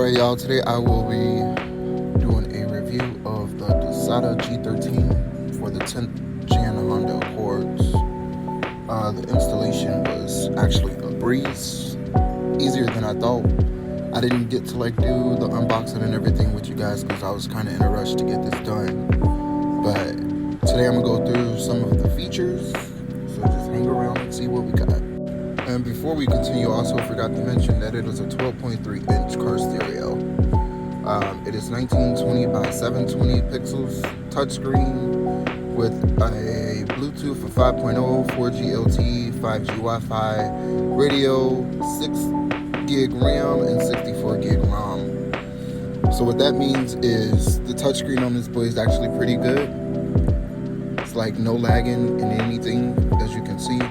Alright, y'all, today I will be doing a review of the Dasaita G13 for the 10th Gen Honda Accords. The installation was actually a breeze, easier than I thought. I didn't get to do the unboxing and everything with you guys because I was kind of in a rush to get this done. But today I'm going to go through some of the features, so just hang around and see what we got. And before we continue, I also forgot to mention that it is a 12.3-inch car stereo. It is 1920 by 720 pixels, touchscreen with a Bluetooth of 5.0, 4G LTE, 5G Wi-Fi, radio, 6 gig RAM, and 64 gig ROM. So what that means is the touchscreen on this boy is actually pretty good. It's like no lagging in anything, as you can see.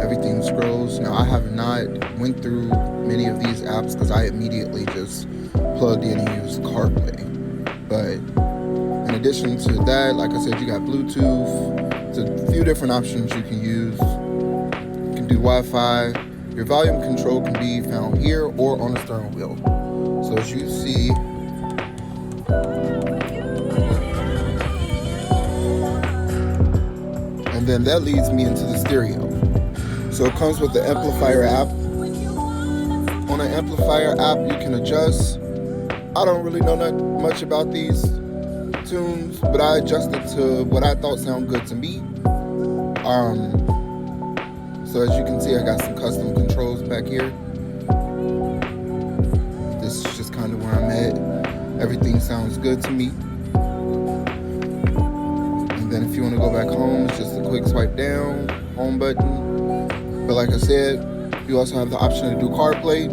Everything scrolls. Now, I have not went through many of these apps because I immediately just plugged in and used CarPlay. But in addition to that, like I said, you got Bluetooth. It's a few different options you can use. You can do Wi-Fi. Your volume control can be found here or on the steering wheel. So as you see, and then that leads me into the stereo. So it comes with the amplifier app. On the amplifier app, you can adjust. I don't really know that much about these tunes, but I adjusted to what I thought sounded good to me. So as you can see, I got some custom controls back here. This is just kind of where I'm at. Everything sounds good to me. And then if you want to go back home, it's just a quick swipe down, home button. But like I said, you also have the option to do CarPlay,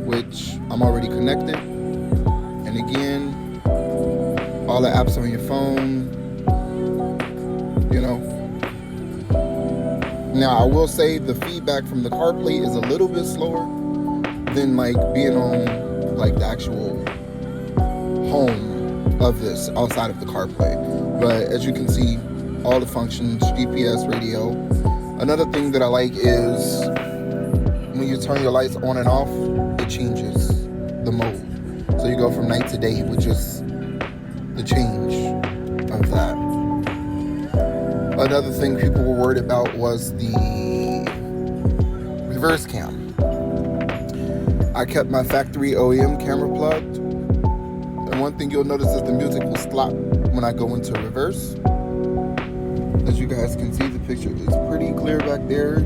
which I'm already connected. And again, all the apps on your phone, you know. Now, I will say the feedback from the CarPlay is a little bit slower than being on the actual home of this outside of the CarPlay. But as you can see, all the functions, GPS, radio. Another thing that I like is when you turn your lights on and off, it changes the mode. So you go from night to day, which is the change of that. Another thing people were worried about was the reverse cam. I kept my factory OEM camera plugged. And one thing you'll notice is the music will stop when I go into reverse. As you guys can see, the picture is pretty clear back there.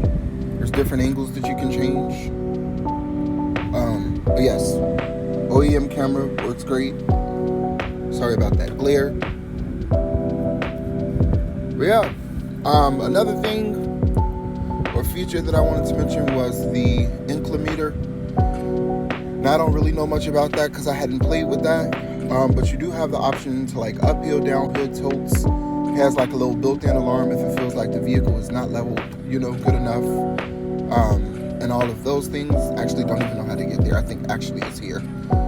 There's different angles that you can change. But yes, OEM camera works great. Sorry about that glare. But yeah, another thing or feature that I wanted to mention was the inclinometer. Now, I don't really know much about that because I hadn't played with that. But you do have the option to uphill, downhill tilts. It has a little built-in alarm if it feels like the vehicle is not leveled, good enough. And all of those things. Actually don't even know how to get there. I think actually it's here.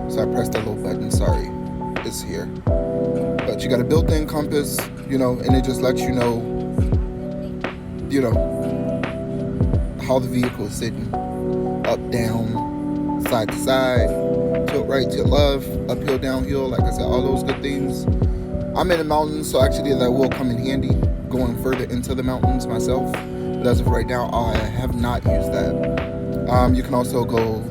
So I pressed that little button, sorry. It's here. But you got a built-in compass, and it just lets you know, how the vehicle is sitting. Up, down, side to side, tilt right, tilt left, uphill, downhill, like I said, all those good things. I'm in the mountains, so actually that will come in handy going further into the mountains myself. But as of right now, I have not used that. You can also go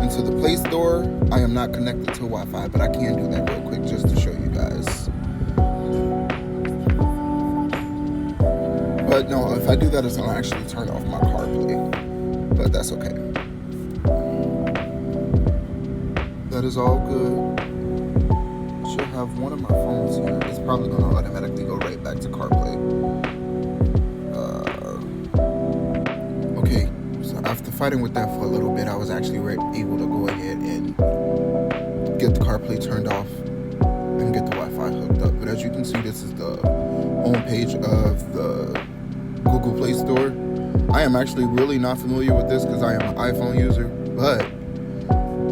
into the Play Store. I am not connected to Wi-Fi, but I can do that real quick just to show you guys. But no, if I do that, it's going to actually turn off my CarPlay. But that's okay. That is all good. Should have one of my phones here. It's probably going to automatically go right back to CarPlay. Okay, so after fighting with that for a little bit, I was actually able to go ahead and get the CarPlay turned off and get the Wi-Fi hooked up. But as you can see, this is the home page of the Google Play Store. I am actually really not familiar with this because I am an iPhone user, but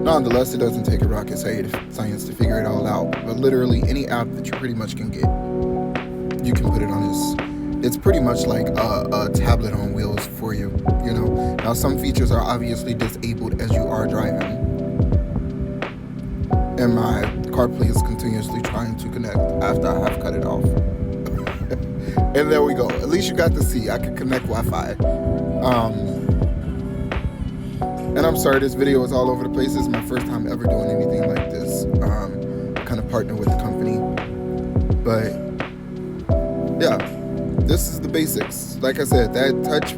nonetheless, it doesn't take a rocket science to figure it all out. But literally any app that you pretty much can get, you can put it on this. It's pretty much like a tablet on wheels for you, Now, some features are obviously disabled as you are driving. and my CarPlay is continuously trying to connect after I have cut it off. And there we go. At least you got to see I can connect Wi-Fi. And I'm sorry, this video is all over the place. This is my first time ever doing anything like this. Kind of partner with the company. But yeah, this is the basics. Like I said, that touch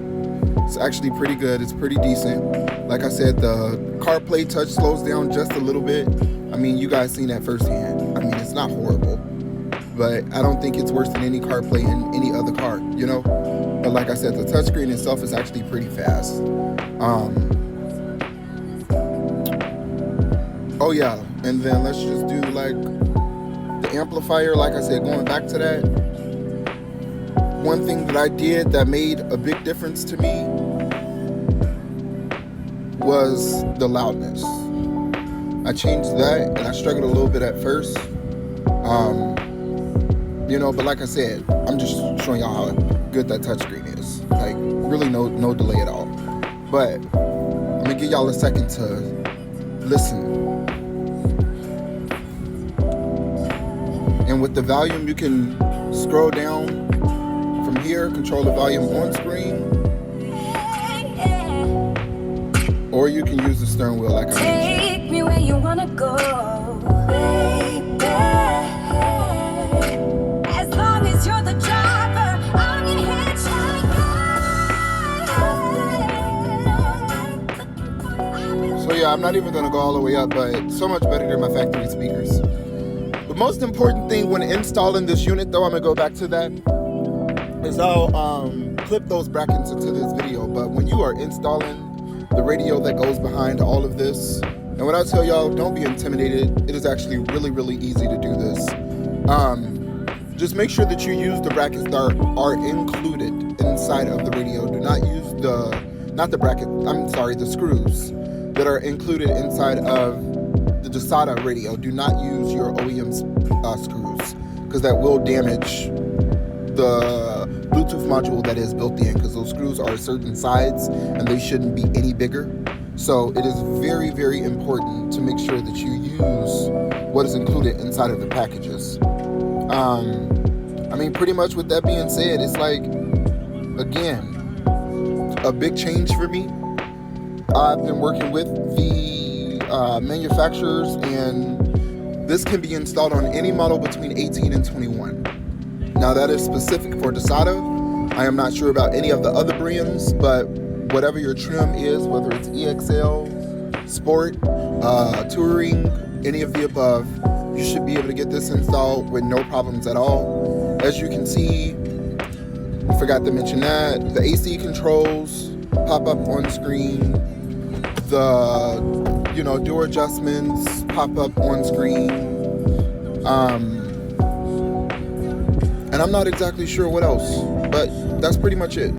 is actually pretty good. It's pretty decent. Like I said, the CarPlay touch slows down just a little bit. I mean, you guys seen that firsthand. I mean, it's not horrible, but I don't think it's worse than any CarPlay in any other car, you know? But like I said, the touchscreen itself is actually pretty fast. Oh yeah, and then let's just do like the amplifier. Like I said, going back to that, one thing that I did that made a big difference to me was the loudness. I changed that, and I struggled a little bit at first, you know, but like I said, I'm just showing y'all how good that touchscreen is. Like, really no delay at all. But I'm gonna give y'all a second to listen. And with the volume, you can scroll down from here, control the volume on screen, or you can use the steering wheel like I mentioned. Take me where you wanna go, baby. As long as you're the driver, I'm your hitchhiker. So yeah, I'm not even gonna go all the way up, but it's so much better than my factory speakers. The most important thing when installing this unit, though, I'm gonna go back to that, is I'll clip those brackets into this video. But when you are installing the radio that goes behind all of this, and when I tell y'all, don't be intimidated, it is actually really easy to do this. Just make sure that you use the brackets that are included inside of the radio. Do not use the screws that are included inside of the Dasaita radio. Do not use your OEM screws, because that will damage the Bluetooth module that is built in, because those screws are certain size and they shouldn't be any bigger. So it is very important to make sure that you use what is included inside of the packages. I mean, pretty much with that being said, it's like, again, a big change for me. I've been working with the manufacturers, and this can be installed on any model between 18 and 21. Now that is specific for Dasaita. I am not sure about any of the other brands, but whatever your trim is, whether it's EXL, Sport, Touring, any of the above, you should be able to get this installed with no problems at all. As you can see, I forgot to mention that the AC controls pop up on screen. The door adjustments pop up on screen. And I'm not exactly sure what else, but that's pretty much it.